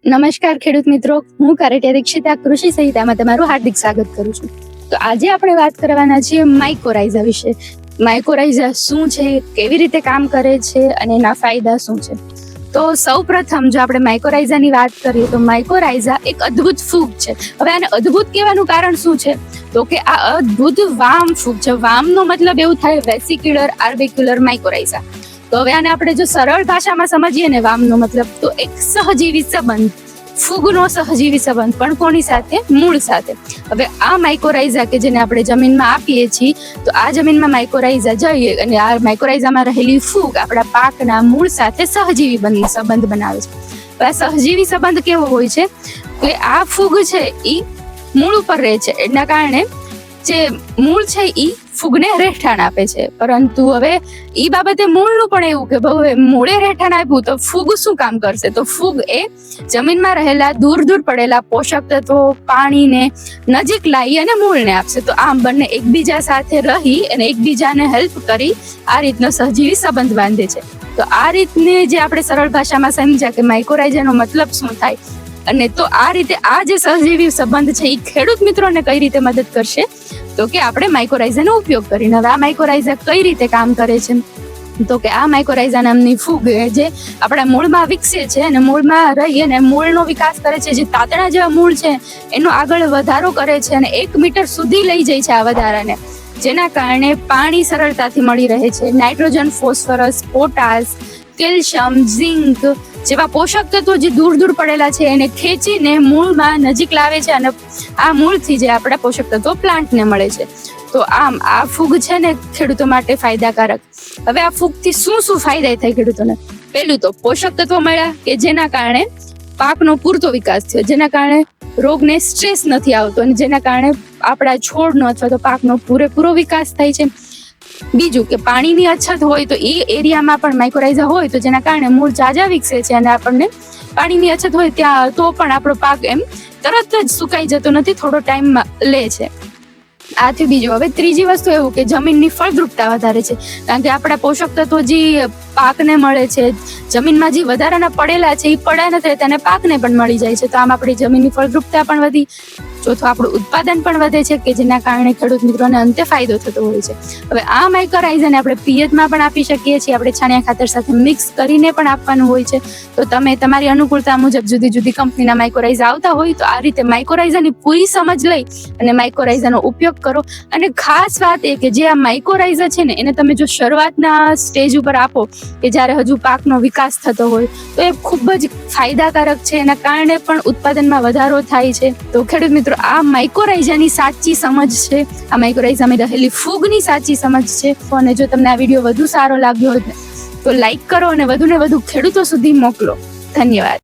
નમસ્કાર ખેડૂત મિત્રો, હું કારેટિયા દીક્ષિતા કૃષિ સંહિતામાં તમારું હાર્દિક સ્વાગત કરું છું. તો આજે આપણે વાત કરવાના છીએ માઇકોરાઇઝા વિશે. માઇકોરાઇઝા શું છે, કેવી રીતે કામ કરે છે અને એના ફાયદા શું છે. તો સૌપ્રથમ જો આપણે માઇકોરાઇઝાની વાત કરીએ તો માઇકોરાઇઝા એક અદ્ભુત ફૂગ છે. હવે આને અદ્ભુત કહેવાનું કારણ શું છે તો કે આ અદ્ભુત વામ ફૂગ છે. વામનો મતલબ એવું થાય વેસિક્યુલર આર્બિક્યુલર માઇકોરાઇઝા. તો હવે આને આપણે જો સરળ ભાષામાં સમજીએ ને વામનો મતલબ તો એક સહજીવી સંબંધ, ફૂગનો સહજીવી સંબંધ, પણ કોની સાથે? મૂળ સાથે. હવે આ માઇકોરાઇઝા કે જેને આપણે જમીનમાં આપીએ છીએ તો આ જમીનમાં માઇકોરાઇઝા જઈએ અને આ માઇકોરાઇઝામાં રહેલી ફૂગ આપણા પાકના મૂળ સાથે સહજીવી સંબંધ બનાવે છે. તો આ સહજીવી સંબંધ કેવો હોય છે કે આ ફૂગ છે એ મૂળ ઉપર રહે છે, એના કારણે જે મૂળ છે એ ફૂગને રહેઠાણ આપે છે. પરંતુ હવે એ બાબતે મૂળનું પણ એવું કે હવે મૂળે રહેઠાણ આપ્યું તો ફૂગ શું કામ કરશે? તો ફૂગ એ જમીનમાં રહેલા દૂર પડેલા પોષક તત્વો, પાણીને નજીક લાવી અને મૂળને આપશે. તો આમ બંને એકબીજા સાથે રહી અને એકબીજાને હેલ્પ કરી આ રીતનો સહજીવી સંબંધ બાંધે છે. તો આ રીતને જે આપણે સરળ ભાષામાં સમજ્યા કે માઇકોરાઇઝાનો મતલબ શું થાય, અને તો આ રીતે આ જે સહજીવી સંબંધ છે એ ખેડૂત મિત્રોને કઈ રીતે મદદ કરશે તો કે આપણે માઇકોરાઇઝાનો ઉપયોગ કરીને. હવે આ માઇકોરાઇઝા કઈ રીતે કામ કરે છે તો કે આ માઇકોરાઇઝા નામની ફૂગ જે આપણા મૂળમાં વિકસે છે અને મૂળમાં રહી અને મૂળનો વિકાસ કરે છે. જે તાતણા જેવા મૂળ છે એનો આગળ વધારો કરે છે અને 1 મીટર સુધી લઈ જાય છે આ વધારાને, જેના કારણે પાણી સરળતાથી મળી રહે છે. Nitrogen, phosphorus, potash, calcium, zinc જેવા પોષક તત્વો જે દૂર પડેલા છે એને ખેંચીને મૂળમાં નજીક લાવે છે અને આ મૂળથી જે આપણા પોષક તત્વો પ્લાન્ટને મળે છે. તો આમ આ ફૂગ છે ને ખેડૂતો માટે ફાયદાકારક. હવે આ ફૂગથી શું ફાયદા થાય ખેડૂતોને? પહેલું તો પોષક તત્વો મળ્યા કે જેના કારણે પાકનો પૂરતો વિકાસ થયો, જેના કારણે રોગને સ્ટ્રેસ નથી આવતો અને જેના કારણે આપણા છોડનો અથવા તો પાકનો પૂરેપૂરો વિકાસ થાય છે. બીજું કે પાણીની અછત હોય તો એ એરિયામાં પણ માઇકોરાઇઝા હોય તો જેના કારણે મૂળ જાજા વિકસે છે અને આપણને પાણીની અછત હોય ત્યાં તો પણ આપણો પાક એમ તરત જ સુકાઈ જતો નથી, થોડો ટાઈમ લે છે. આથી બીજું. હવે ત્રીજી વસ્તુ એવું કે જમીનની ફળદ્રુપતા વધારે છે, કારણ કે આપણા પોષક તત્વો જે પાકને મળે છે, જમીનમાં જે વધારાના પડેલા છે એ પડ્યા નથી રહેતા અને પાકને પણ મળી જાય છે. તો આમ આપણી જમીનની ફળદ્રુપતા પણ વધી. ચોથું, આપણું ઉત્પાદન પણ વધે છે કે જેના કારણે ખેડૂત મિત્રોને અંતે ફાયદો થતો હોય છે. હવે આ માઇકોરાઇઝાને આપણે પિયતમાં પણ આપી શકીએ છીએ, આપણે છાણિયા ખાતર સાથે મિક્સ કરીને પણ આપવાનું હોય છે. તો તમે તમારી અનુકૂળતા મુજબ જુદી જુદી કંપનીના માઇકોરાઇઝા આવતા હોય તો આ રીતે માઇકોરાઇઝાની પૂરી સમજ લઈ અને માઇકોરાઇઝાનો ઉપયોગ કરો. અને ખાસ વાત એ કે જે આ માઇકોરાઇઝા છે ને એને તમે જો શરૂઆતના સ્ટેજ ઉપર આપો કે જ્યારે હજુ પાકનો વિકાસ થતો હોય તો એ ખૂબ જ ફાયદાકારક છે. એના કારણે પણ ઉત્પાદનમાં વધારો થાય છે. તો ખેડૂત મિત્રો, આ માઇકોરાઇઝાની સાચી સમજ છે, આ માઇકોરાઇઝામાં રહેલી ફૂગની સાચી સમજ છે. અને જો તમને આ વિડીયો વધુ સારો લાગ્યો હોય તો લાઈક કરો અને વધુને વધુ ખેડૂતો સુધી મોકલો. ધન્યવાદ.